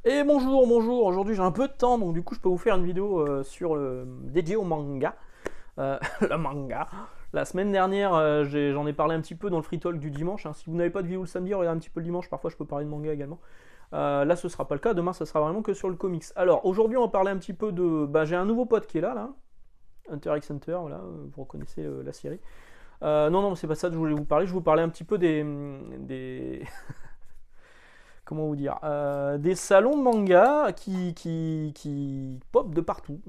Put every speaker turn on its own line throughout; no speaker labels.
Et bonjour, bonjour, aujourd'hui j'ai un peu de temps, donc du coup je peux vous faire une vidéo dédiée au manga. Le manga. La semaine dernière, j'en ai parlé un petit peu dans le free talk du dimanche, hein. Si vous n'avez pas de vidéo le samedi, regardez un petit peu le dimanche, parfois je peux parler de manga également. Là ce sera pas le cas, demain ça sera vraiment que sur le comics. Alors aujourd'hui on va parler un petit peu de... j'ai un nouveau pote qui est là, Hunter x Hunter, voilà, vous reconnaissez la série. Non, c'est pas ça que je voulais vous parler, je vais vous parler un petit peu des comment vous dire, des salons de manga qui pop de partout.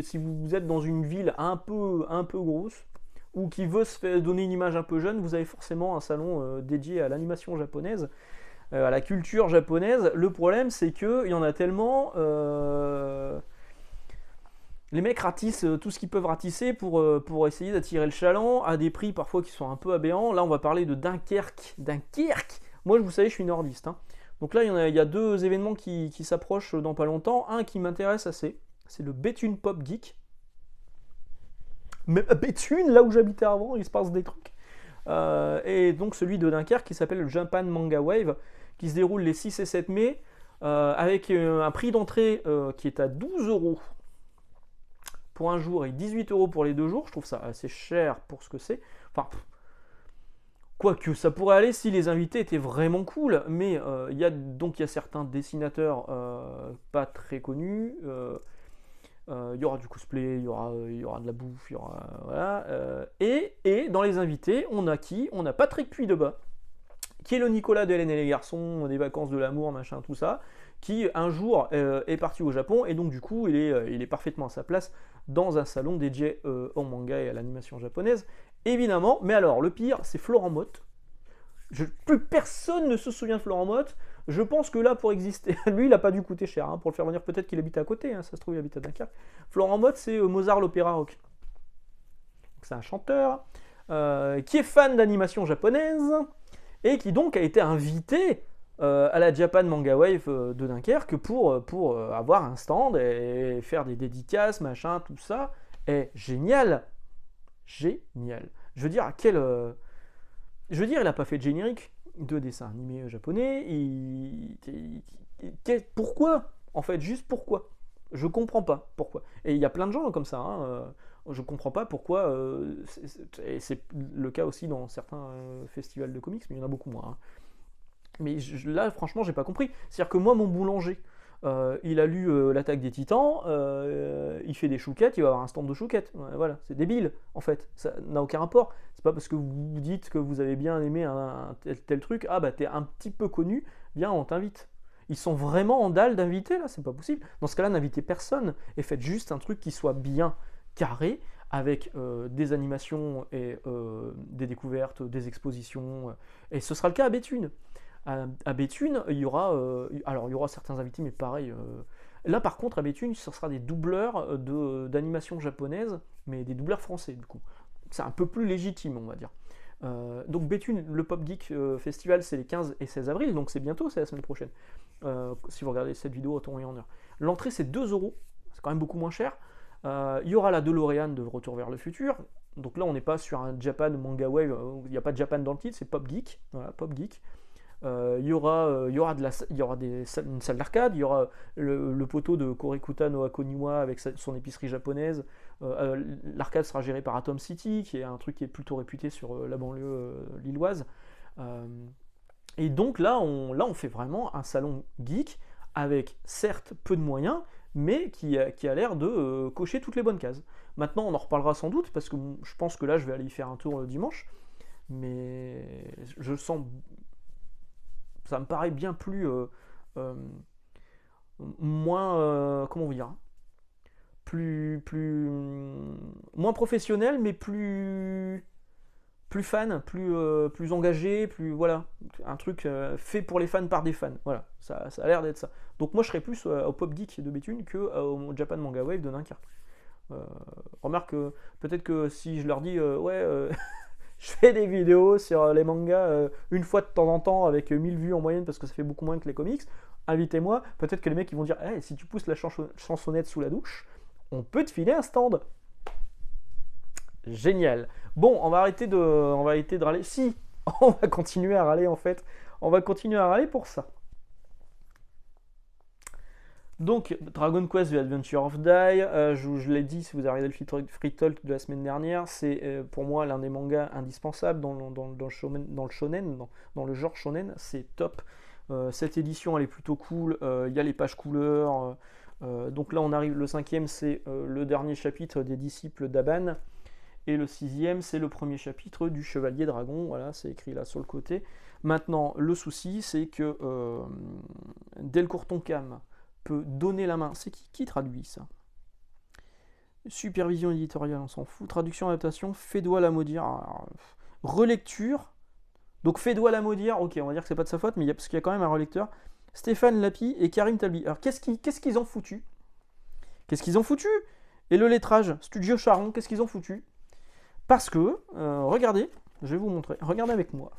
Si vous êtes dans une ville un peu grosse, ou qui veut se faire donner une image un peu jeune, vous avez forcément un salon dédié à l'animation japonaise, à la culture japonaise. Le problème, c'est qu'il y en a tellement. Les mecs ratissent tout ce qu'ils peuvent ratisser pour essayer d'attirer le chaland à des prix parfois qui sont un peu aberrants. Là, on va parler de Dunkerque. Dunkerque. Moi, vous savez, je suis nordiste, hein. Donc là, il y a deux événements qui s'approchent dans pas longtemps. Un qui m'intéresse assez, c'est le Béthune Pop Geek. Mais Béthune, là où j'habitais avant, il se passe des trucs. Et donc celui de Dunkerque qui s'appelle le Japan Manga Wave, qui se déroule les 6 et 7 mai, avec un prix d'entrée qui est à 12 € pour un jour et 18 € pour les 2 jours. Je trouve ça assez cher pour ce que c'est. Enfin, quoique ça pourrait aller si les invités étaient vraiment cool, mais il y a certains dessinateurs pas très connus. Il y aura du cosplay, il y aura de la bouffe, il y aura voilà. Et dans les invités, on a qui? On a Patrick Puydebas, qui est le Nicolas de Hélène et les garçons, des vacances de l'amour, machin, tout ça, qui un jour est parti au Japon, et donc du coup il est parfaitement à sa place dans un salon dédié au manga et à l'animation japonaise, évidemment. Mais alors le pire, c'est Florent Motte. Plus personne ne se souvient de Florent Motte. Je pense que là, pour exister, lui, il n'a pas dû coûter cher, hein, pour le faire venir. Peut-être qu'il habite à côté, hein, ça se trouve, il habite à Dunkerque. Florent Motte, c'est Mozart l'opéra rock. C'est un chanteur qui est fan d'animation japonaise et qui donc a été invité à la Japan Manga Wave de Dunkerque pour avoir un stand et faire des dédicaces, machin, tout ça. Et génial! Génial. Je veux dire, je veux dire, il n'a pas fait de générique de dessin animé japonais. Pourquoi? En fait, juste pourquoi? Je comprends pas pourquoi. Et il y a plein de gens comme ça, hein, je comprends pas pourquoi. Et c'est le cas aussi dans certains festivals de comics, mais il y en a beaucoup moins, hein. Mais là, franchement, j'ai pas compris. C'est-à-dire que moi, mon boulanger, il a lu L'attaque des titans, il fait des chouquettes, il va avoir un stand de chouquettes. Ouais, voilà, c'est débile, en fait. Ça n'a aucun rapport. C'est pas parce que vous dites que vous avez bien aimé un tel truc, ah bah t'es un petit peu connu, viens, on t'invite. Ils sont vraiment en dalle d'inviter, là, c'est pas possible. Dans ce cas-là, n'invitez personne et faites juste un truc qui soit bien carré, avec des animations et des découvertes, des expositions. Et ce sera le cas à Béthune. À Béthune, il y aura, alors il y aura certains invités, mais pareil. Là, par contre, à Béthune, ce sera des doubleurs d'animation japonaise, mais des doubleurs français, du coup. C'est un peu plus légitime, on va dire. Donc Béthune, le Pop Geek Festival, c'est les 15 et 16 avril, donc c'est bientôt, c'est la semaine prochaine. Si vous regardez cette vidéo en temps et en heure. L'entrée, c'est 2 €, c'est quand même beaucoup moins cher. Il y aura la DeLorean de Retour vers le futur. Donc là, on n'est pas sur un Japan Manga Wave, il n'y a pas de Japan dans le titre, c'est Pop Geek. Voilà, Pop Geek. Il y aura, une salle d'arcade, il y aura le poteau de Korekuta no Akoniwa avec son épicerie japonaise. L'arcade sera gérée par Atom City, qui est un truc qui est plutôt réputé sur la banlieue lilloise. Euh, et donc là on fait vraiment un salon geek avec certes peu de moyens, mais qui a l'air de cocher toutes les bonnes cases. Maintenant, on en reparlera sans doute, parce que je pense que là, je vais aller y faire un tour le dimanche, mais je sens ça me paraît bien plus euh, moins comment vous dire, moins professionnel, mais plus fan, plus engagé, plus voilà, un truc fait pour les fans par des fans. Voilà, ça a l'air d'être ça. Donc moi je serais plus au Pop Geek de Béthune que au Japan Manga Wave de Dunkerque. Euh, Remarque, peut-être que si je leur dis ouais je fais des vidéos sur les mangas une fois de temps en temps avec 1000 vues en moyenne parce que ça fait beaucoup moins que les comics, invitez-moi. Peut-être que les mecs ils vont dire hey, si tu pousses la chansonnette sous la douche, on peut te filer un stand. Génial. Bon, on va arrêter de râler. Si, on va continuer à râler en fait. On va continuer à râler pour ça. Donc, Dragon Quest The Adventure of Dai, je l'ai dit si vous avez regardé le Free Talk de la semaine dernière, c'est pour moi l'un des mangas indispensables dans le shonen, dans le genre shonen, c'est top. Cette édition elle est plutôt cool, il y a les pages couleurs, donc là on arrive, le cinquième c'est le dernier chapitre des disciples d'Aban, et le sixième c'est le premier chapitre du Chevalier Dragon, voilà, c'est écrit là sur le côté. Maintenant, le souci c'est que Delcourt Tonkam peut donner la main. C'est qui traduit ça? Supervision éditoriale, on s'en fout. Traduction, adaptation, Fédois Lamaudir. Relecture. Donc Fédois Lamaudir, ok, on va dire que c'est pas de sa faute, mais parce qu'il y a quand même un relecteur. Stéphane Lapi et Karim Talbi. Alors qu'est-ce qu'ils ont foutu? Qu'est-ce qu'ils ont foutu? Et le lettrage, Studio Charon, qu'est-ce qu'ils ont foutu? Parce que, regardez, je vais vous montrer. Regardez avec moi.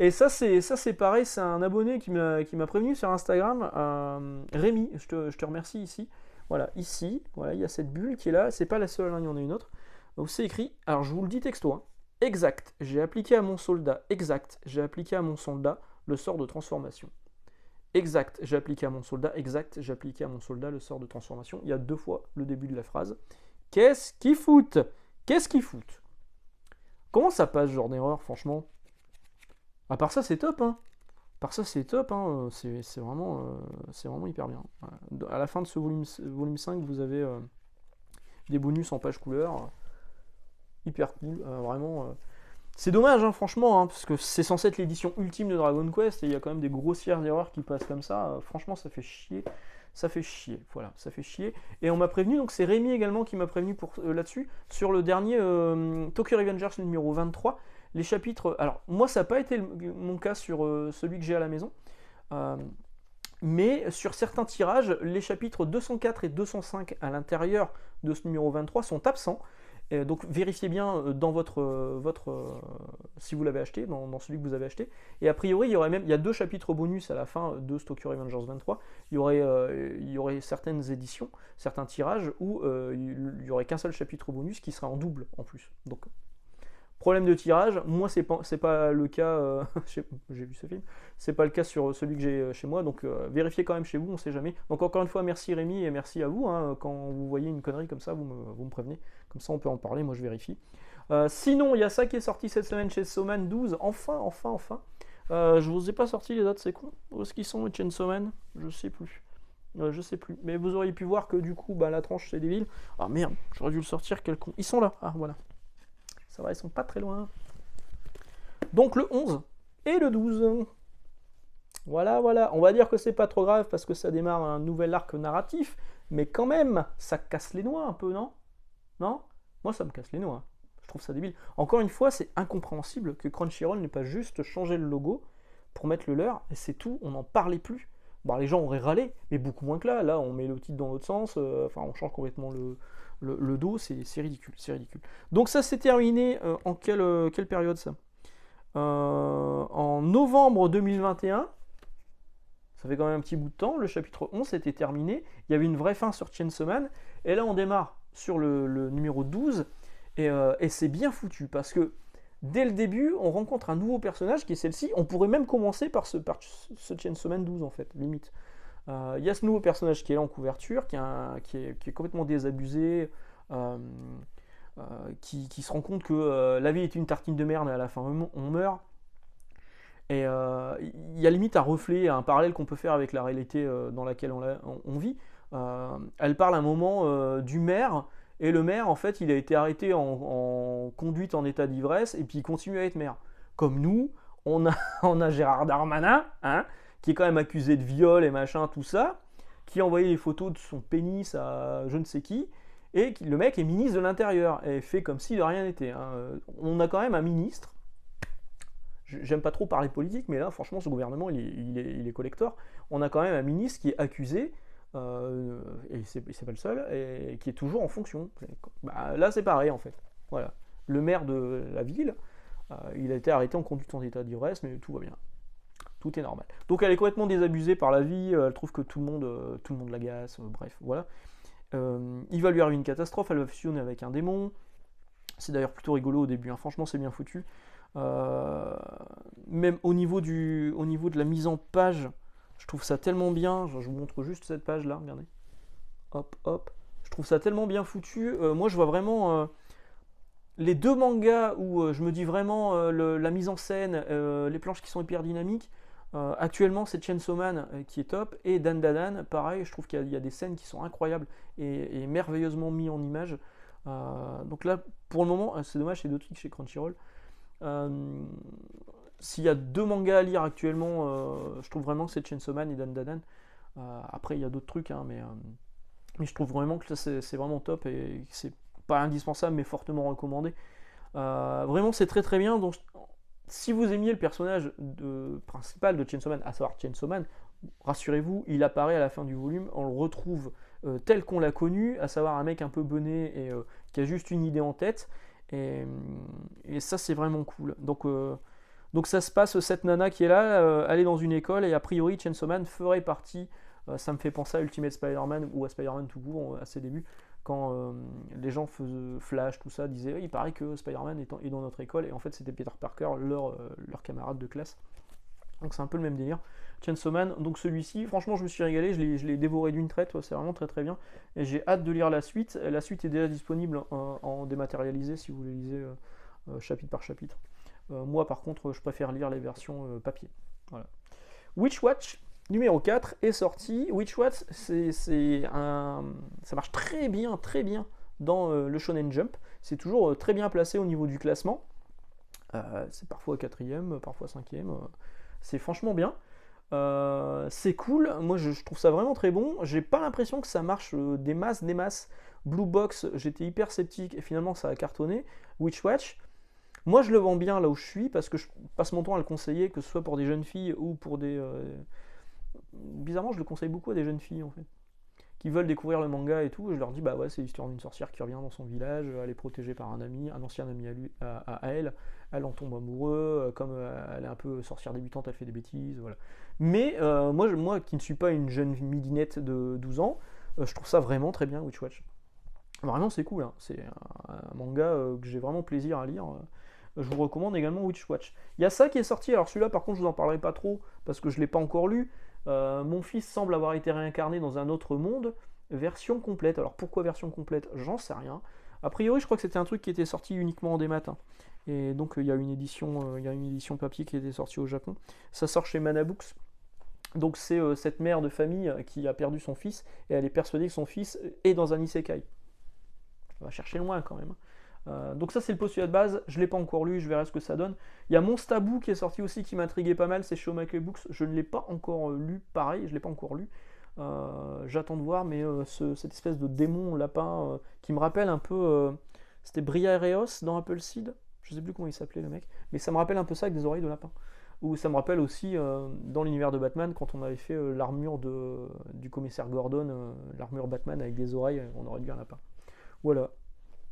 Et ça c'est pareil, c'est un abonné qui m'a prévenu sur Instagram, Rémi, je te remercie ici. Voilà, ici, voilà, il y a cette bulle qui est là, c'est pas la seule, hein, il y en a une autre. Donc c'est écrit, alors je vous le dis texto, hein, exact, j'ai appliqué à mon soldat, exact, j'ai appliqué à mon soldat le sort de transformation. Exact, j'ai appliqué à mon soldat, exact, j'ai appliqué à mon soldat le sort de transformation. Il y a 2 fois le début de la phrase. Qu'est-ce qu'ils foutent? Qu'est-ce qu'ils foutent? Comment ça passe ce genre d'erreur, franchement? À part ça, c'est top, hein. À part ça, c'est top, hein. C'est vraiment hyper bien. Voilà. À la fin de ce volume 5, vous avez des bonus en page couleur. Hyper cool, vraiment. C'est dommage, hein, franchement, hein, parce que c'est censé être l'édition ultime de Dragon Quest, et il y a quand même des grossières erreurs qui passent comme ça. Franchement, ça fait chier. Ça fait chier, voilà, ça fait chier. Et on m'a prévenu, donc c'est Rémi également qui m'a prévenu là-dessus, sur le dernier Tokyo Revengers numéro 23. Les chapitres, alors moi ça n'a pas été mon cas sur celui que j'ai à la maison, mais sur certains tirages, les chapitres 204 et 205 à l'intérieur de ce numéro 23 sont absents. Donc vérifiez bien dans si vous l'avez acheté, dans celui que vous avez acheté. Et a priori, il y a 2 chapitres bonus à la fin de ce Tokyo Revengers 23. Il y aurait certaines éditions, certains tirages où il n'y aurait qu'un seul chapitre bonus qui sera en double en plus. Donc problème de tirage, moi c'est pas le cas, j'ai vu ce film, c'est pas le cas sur celui que j'ai chez moi, donc vérifiez quand même chez vous, on sait jamais. Donc encore une fois, merci Rémi et merci à vous, hein, quand vous voyez une connerie comme ça, vous me prévenez, comme ça on peut en parler, moi je vérifie. Sinon, il y a ça qui est sorti cette semaine chez Soman 12, enfin. Je vous ai pas sorti les dates, c'est con. Où est-ce qu'ils sont les Chainsaw Man? Je sais plus. Mais vous auriez pu voir que du coup, bah, la tranche c'est des villes. Ah merde, j'aurais dû le sortir, quel con. Ils sont là, ah voilà. Ça va, ils sont pas très loin. Donc le 11 et le 12. Voilà. On va dire que c'est pas trop grave parce que ça démarre un nouvel arc narratif. Mais quand même, ça casse les noix un peu, non? Non? Moi, ça me casse les noix. Je trouve ça débile. Encore une fois, c'est incompréhensible que Crunchyroll n'ait pas juste changé le logo pour mettre le leur. Et c'est tout, on n'en parlait plus. Bon, les gens auraient râlé, mais beaucoup moins que là. Là, on met le titre dans l'autre sens. Enfin, on change complètement le dos, c'est ridicule, Donc ça s'est terminé en quelle période ça? En novembre 2021, ça fait quand même un petit bout de temps, le chapitre 11 était terminé, il y avait une vraie fin sur Chainsaw Man, et là on démarre sur le numéro 12, et c'est bien foutu, parce que dès le début, on rencontre un nouveau personnage qui est celle-ci, on pourrait même commencer par ce Chainsaw Man 12 en fait, limite. Il y a ce nouveau personnage qui est là en couverture, qui est complètement désabusé, qui se rend compte que la vie est une tartine de merde et à la fin on meurt. Et il y a limite un reflet, un parallèle qu'on peut faire avec la réalité dans laquelle on vit. Elle parle un moment du maire, et le maire en fait il a été arrêté en conduite en état d'ivresse et puis il continue à être maire. Comme nous, on a Gérard Darmanin, hein, qui est quand même accusé de viol et machin, tout ça, qui a envoyé des photos de son pénis à je ne sais qui, et le mec est ministre de l'Intérieur, et fait comme si de rien n'était. Hein. On a quand même un ministre, j'aime pas trop parler politique, mais là, franchement, ce gouvernement, il est collector. On a quand même un ministre qui est accusé, et c'est pas le seul, et qui est toujours en fonction. Bah, là, c'est pareil, en fait. Voilà. Le maire de la ville, il a été arrêté en conduite en état d'ivresse, mais tout va bien. Tout est normal. Donc elle est complètement désabusée par la vie, elle trouve que tout le monde l'agace, bref, voilà. Il va lui arriver une catastrophe, elle va fusionner avec un démon. C'est d'ailleurs plutôt rigolo au début, hein. Franchement c'est bien foutu. Même au niveau de la mise en page, Je trouve ça tellement bien. Je vous montre juste cette page là, regardez. Hop, hop. Je trouve ça tellement bien foutu. Moi, je vois vraiment les deux mangas où je me dis vraiment la mise en scène, les planches qui sont hyper dynamiques. Actuellement, c'est Chainsaw Man qui est top. Et Dan Dadan, pareil, je trouve qu'il y a des scènes qui sont incroyables et merveilleusement mis en image. Donc là, pour le moment, c'est dommage, c'est deux trucs chez Crunchyroll. S'il y a deux mangas à lire actuellement, je trouve vraiment que c'est Chainsaw Man et Dan Dadan. Après, il y a d'autres trucs, hein, mais je trouve vraiment que c'est vraiment top et que c'est pas indispensable, mais fortement recommandé. Vraiment, c'est très très bien. Donc, si vous aimiez le personnage principal de Chainsaw Man, à savoir Chainsaw Man, rassurez-vous, il apparaît à la fin du volume, on le retrouve tel qu'on l'a connu, à savoir un mec un peu bonnet et qui a juste une idée en tête. Et ça, c'est vraiment cool. Donc ça se passe, cette nana qui est là, elle est dans une école, et a priori, Chainsaw Man ferait partie, ça me fait penser à Ultimate Spider-Man ou à Spider-Man tout court, à ses débuts, quand les gens Flash, tout ça, disaient il paraît que Spider-Man est dans notre école, et en fait c'était Peter Parker, leur camarade de classe. Donc c'est un peu le même délire. Chainsaw Man, donc celui-ci, franchement je me suis régalé, je l'ai dévoré d'une traite, c'est vraiment très très bien. Et j'ai hâte de lire la suite. La suite est déjà disponible en dématérialisé si vous les lisez chapitre par chapitre. Moi par contre je préfère lire les versions papier. Voilà. Witch Watch numéro 4 est sorti. Witch Watch, ça marche très bien dans le Shonen Jump. C'est toujours très bien placé au niveau du classement. C'est parfois 4ème, parfois 5ème. C'est franchement bien. C'est cool. Moi, je trouve ça vraiment très bon. J'ai pas l'impression que ça marche des masses. Blue Box, j'étais hyper sceptique et finalement ça a cartonné. Witch Watch, moi je le vends bien là où je suis parce que je passe mon temps à le conseiller, que ce soit pour des jeunes filles ou pour des. Bizarrement, je le conseille beaucoup à des jeunes filles en fait, qui veulent découvrir le manga et tout. Et je leur dis bah ouais, c'est l'histoire d'une sorcière qui revient dans son village, elle est protégée par un ami, un ancien ami à elle. Elle en tombe amoureux, comme elle est un peu sorcière débutante, elle fait des bêtises, voilà. Mais moi qui ne suis pas une jeune midinette de 12 ans, je trouve ça vraiment très bien, Witch Watch. Vraiment, c'est cool, hein. C'est un manga que j'ai vraiment plaisir à lire. Je vous recommande également Witch Watch. Il y a ça qui est sorti, alors celui-là par contre je vous en parlerai pas trop parce que je ne l'ai pas encore lu. Mon fils semble avoir été réincarné dans un autre monde, version complète. Alors pourquoi version complète? J'en sais rien. A priori je crois que c'était un truc qui était sorti uniquement en démat, hein. Et donc il y a une édition papier qui était sortie au Japon. Ça sort chez Manabooks. Donc c'est cette mère de famille qui a perdu son fils et elle est persuadée que son fils est dans un isekai. On va chercher loin quand même. Donc ça c'est le postulat de base, je ne l'ai pas encore lu, je verrai ce que ça donne. Il y a Monstabou qui est sorti aussi qui m'intriguait pas mal, c'est chez Omake Books, je ne l'ai pas encore lu, pareil, je ne l'ai pas encore lu. J'attends de voir, mais cette espèce de démon lapin qui me rappelle un peu, c'était Briareos dans Apple Seed, je sais plus comment il s'appelait le mec, mais ça me rappelle un peu ça avec des oreilles de lapin. Ou ça me rappelle aussi dans l'univers de Batman quand on avait fait l'armure du commissaire Gordon, l'armure Batman avec des oreilles, on aurait dû un lapin. Voilà,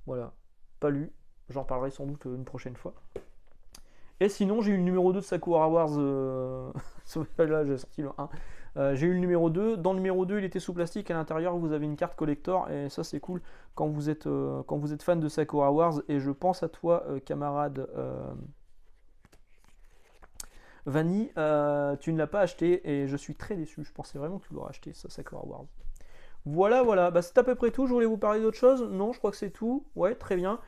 voilà. Pas lu, j'en parlerai sans doute une prochaine fois. Et sinon, j'ai eu le numéro 2 de Sakura Wars. Là, j'ai sorti le 1. J'ai eu le numéro 2. Dans le numéro 2, il était sous plastique. À l'intérieur, vous avez une carte collector. Et ça, c'est cool quand vous êtes fan de Sakura Wars. Et je pense à toi, camarade Vanny. Tu ne l'as pas acheté. Et je suis très déçu. Je pensais vraiment que tu l'aurais acheté, ça, Sakura Wars. Voilà, voilà, bah, c'est à peu près tout. Je voulais vous parler d'autre chose. Non, je crois que c'est tout. Ouais, très bien.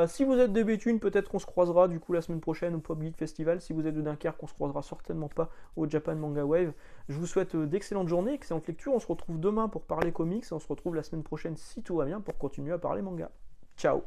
Si vous êtes de Béthune, peut-être qu'on se croisera du coup la semaine prochaine au Pop Geek Festival. Si vous êtes de Dunkerque, on se croisera certainement pas au Japan Manga Wave. Je vous souhaite d'excellentes journées, excellente lecture. On se retrouve demain pour parler comics et on se retrouve la semaine prochaine si tout va bien pour continuer à parler manga. Ciao!